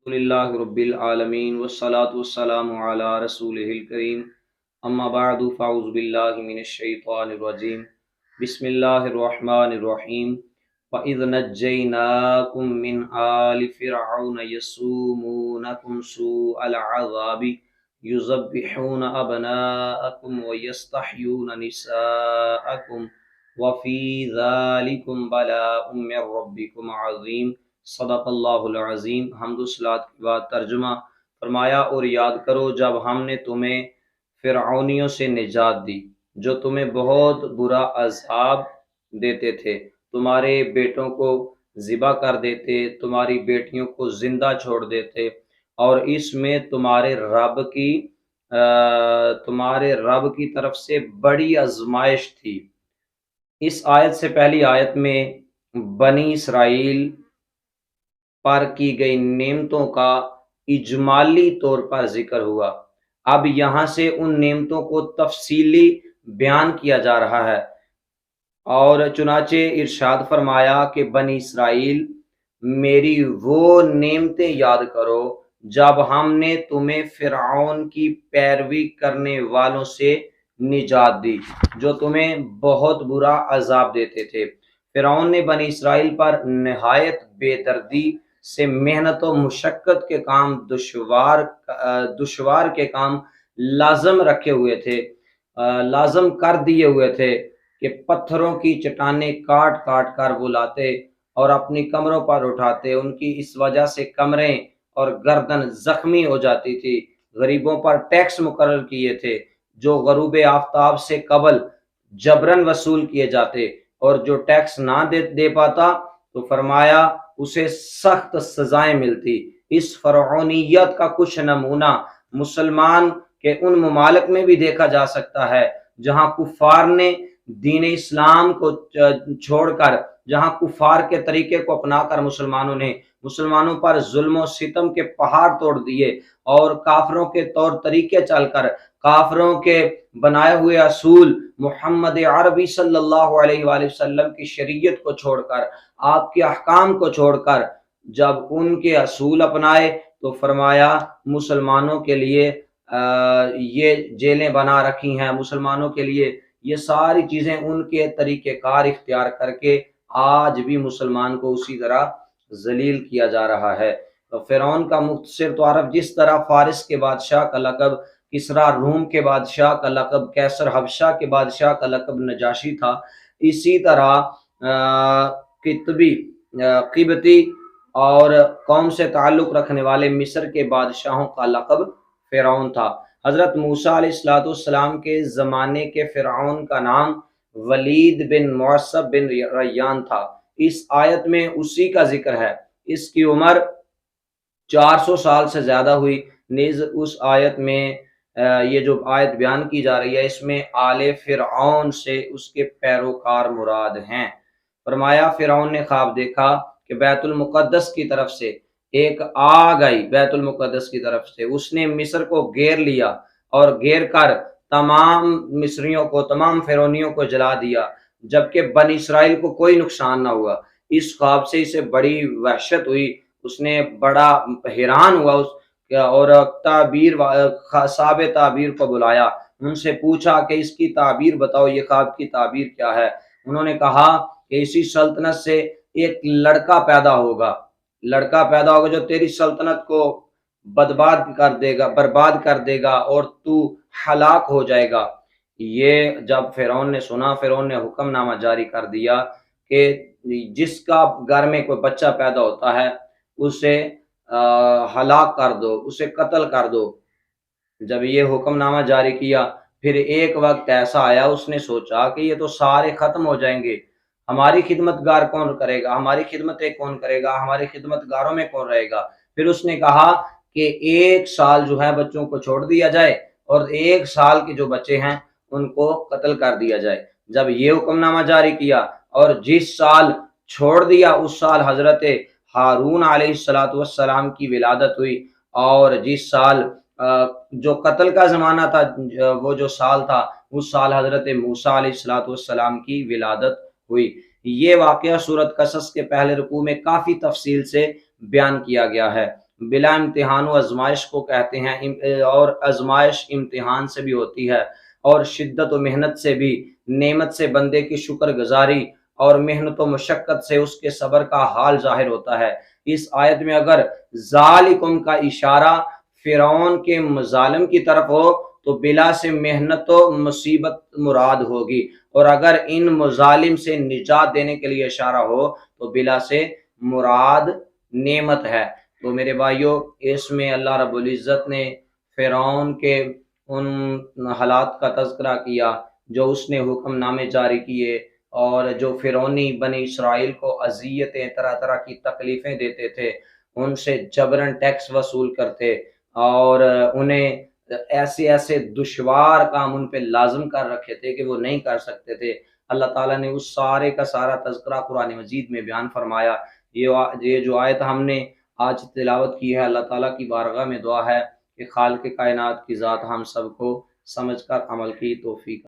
للہ رب العالمین والصلاة والسلام علی رسولہ الکریم اما بعد فاعوذ باللہ من الشیطان الرجیم بسم اللہ الرحمن الرحیم وَإِذْ نَجَّيْنَاكُمْ مِنْ آلِ فِرْعَوْنَ يَسُومُونَكُمْ سُوءَ الْعَذَابِ يُذَبِّحُونَ أَبْنَاءَكُمْ وَيَسْتَحْيُونَ نِسَاءَكُمْ وَفِي ذَلِكُمْ بَلَاءٌ مِّن رَّبِّكُمْ عَظِيمٌ صدق اللہ العظیم۔ حمد و صلات کے بعد ترجمہ فرمایا، اور یاد کرو جب ہم نے تمہیں فرعونیوں سے نجات دی جو تمہیں بہت برا عذاب دیتے تھے، تمہارے بیٹوں کو ذبح کر دیتے، تمہاری بیٹیوں کو زندہ چھوڑ دیتے، اور اس میں تمہارے رب کی طرف سے بڑی آزمائش تھی۔ اس آیت سے پہلی آیت میں بنی اسرائیل پر کی گئی نعمتوں کا اجمالی طور پر ذکر ہوا۔ اب یہاں سے ان نعمتوں کو تفصیلی بیان کیا جا رہا ہے، اور چنانچہ ارشاد فرمایا کہ بنی اسرائیل میری وہ نعمتیں یاد کرو جب ہم نے تمہیں فرعون کی پیروی کرنے والوں سے نجات دی جو تمہیں بہت برا عذاب دیتے تھے۔ فرعون نے بنی اسرائیل پر نہایت بے دردی سے محنت و مشقت کے کام دشوار کے کام لازم رکھے ہوئے تھے، لازم کر دیے ہوئے تھے کہ پتھروں کی چٹانیں کاٹ کاٹ کر وہ لاتے اور اپنی کمروں پر اٹھاتے۔ ان کی اس وجہ سے کمریں اور گردن زخمی ہو جاتی تھی۔ غریبوں پر ٹیکس مقرر کیے تھے جو غروب آفتاب سے قبل جبرن وصول کیے جاتے، اور جو ٹیکس نہ دے پاتا تو فرمایا اسے سخت سزائیں ملتی۔ اس فرعونیت کا کچھ نمونہ مسلمان کے ان ممالک میں بھی دیکھا جا سکتا ہے جہاں کفار نے دین اسلام کو چھوڑ کر، جہاں کفار کے طریقے کو اپنا کر مسلمانوں پر ظلم و ستم کے پہاڑ توڑ دیے، اور کافروں کے طور طریقے چل کر، کافروں کے بنائے ہوئے اصول محمد عربی صلی اللہ علیہ وآلہ وسلم کی شریعت کو چھوڑ کر، آپ کے احکام کو چھوڑ کر جب ان کے اصول اپنائے تو فرمایا مسلمانوں کے لیے یہ جیلیں بنا رکھی ہیں، مسلمانوں کے لیے یہ ساری چیزیں ان کے طریقہ کار اختیار کر کے آج بھی مسلمان کو اسی طرح ذلیل کیا جا رہا ہے۔ فرعون کا مختصر تعارف، جس طرح فارس کے بادشاہ کا لقب کسریٰ روم کے بادشاہ کا لقب قیصر حبشہ کے بادشاہ کا لقب نجاشی تھا، اسی طرح قبطی اور قوم سے تعلق رکھنے والے مصر کے بادشاہوں کا لقب فرعون تھا۔ حضرت موسیٰ علیہ السلام کے زمانے کے فرعون کا نام ولید بن معصب بن ریان تھا۔ اس آیت میں اسی کا ذکر ہے۔ اس کی عمر 400 سال سے زیادہ ہوئی۔ نیز اس آیت میں یہ جو آیت بیان کی جا رہی ہے، اس میں آل فرعون سے اس کے پیروکار مراد ہیں۔ فرمایا فرعون نے خواب دیکھا کہ بیت المقدس کی طرف سے ایک آگ آئی، بیت المقدس کی طرف سے اس نے مصر کو گھیر لیا اور گھیر کر تمام مصریوں کو، تمام فرعونیوں کو جلا دیا، جبکہ بنی اسرائیل کو کوئی نقصان نہ ہوا۔ اس خواب سے اسے بڑی وحشت ہوئی، اس نے بڑا حیران ہوا اور صاحب تعبیر کو بلایا، ان سے پوچھا کہ اس کی تعبیر بتاؤ، یہ خواب کی تعبیر کیا ہے؟ انہوں نے کہا کہ اسی سلطنت سے ایک لڑکا پیدا ہوگا جو تیری سلطنت کو برباد کر دے گا اور تو ہلاک ہو جائے گا۔ یہ جب فرعون نے سنا، فرعون نے حکم نامہ جاری کر دیا کہ جس کا گھر میں کوئی بچہ پیدا ہوتا ہے اسے ہلاک کر دو، اسے قتل کر دو۔ جب یہ حکم نامہ جاری کیا، پھر ایک وقت ایسا آیا، اس نے سوچا کہ یہ تو سارے ختم ہو جائیں گے، ہماری خدمت گار کون کرے گا، ہماری خدمتیں کون کرے گا، ہماری خدمت گاروں میں کون رہے گا؟ پھر اس نے کہا کہ 1 سال جو ہے بچوں کو چھوڑ دیا جائے اور 1 سال کے جو بچے ہیں ان کو قتل کر دیا جائے۔ جب یہ حکم نامہ جاری کیا اور جس سال چھوڑ دیا اس سال حضرت ہارون علیہ السلام کی ولادت ہوئی، اور جس سال جو قتل کا زمانہ تھا، وہ جو سال تھا، اس سال حضرت موسیٰ علیہ السلام کی ولادت ہوئی۔ یہ واقعہ سورۃ قصص کے پہلے رکوع میں کافی تفصیل سے بیان کیا گیا ہے۔ بلا امتحان و آزمائش کو کہتے ہیں، اور آزمائش امتحان سے بھی ہوتی ہے، اور شدت و محنت سے بھی، نعمت سے بندے کی شکر گزاری اور محنت و مشقت سے اس کے صبر کا حال ظاہر ہوتا ہے۔ اس آیت میں اگر ذالکم کا اشارہ فرعون کے مظالم کی طرف ہو تو بلا سے محنت و مصیبت مراد ہوگی، اور اگر ان مظالم سے نجات دینے کے لیے اشارہ ہو تو بلا سے مراد نعمت ہے۔ تو میرے بھائیوں، اس میں اللہ رب العزت نے فرعون کے ان حالات کا تذکرہ کیا جو اس نے حکم نامے جاری کیے، اور جو فرعونی بنی اسرائیل کو اذیتیں، طرح طرح کی تکلیفیں دیتے تھے، ان سے جبراً ٹیکس وصول کرتے، اور انہیں ایسے ایسے دشوار کام ان پہ لازم کر رکھے تھے کہ وہ نہیں کر سکتے تھے۔ اللہ تعالیٰ نے اس سارے کا سارا تذکرہ قرآن مجید میں بیان فرمایا۔ یہ جو آیت ہم نے آج تلاوت کی ہے، اللہ تعالیٰ کی بارگاہ میں دعا ہے کہ خالق کائنات کی ذات ہم سب کو سمجھ کر عمل کی توفیق